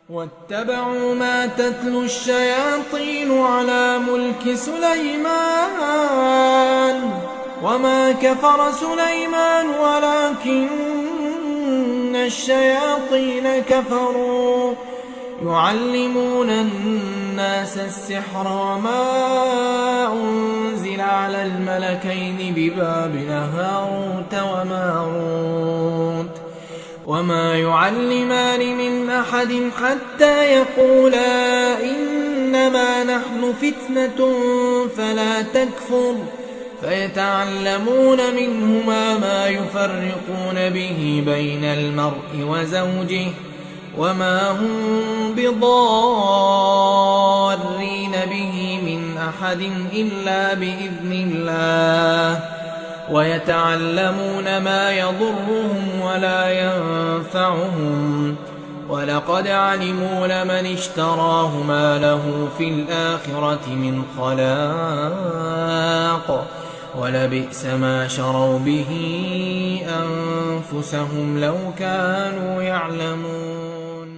واتبعوا ما تتلو الشياطين على ملك سليمان وما كفر سليمان ولكن الشياطين كفروا يعلمون الناس السحر وما أنزل على الملكين ببابل هاروت وماروت وما يعلمان من أحد حتى يقولا إنما نحن فتنة فلا تكفر فيتعلمون منهما ما يفرقون به بين المرء وزوجه وما هم بضارين به من أحد إلا بإذن الله ويتعلمون ما يضرهم ولا ينفعهم ولقد علموا لمن اشتراه ما له في الآخرة من خلاق ولبئس ما شروا به أنفسهم لو كانوا يعلمون.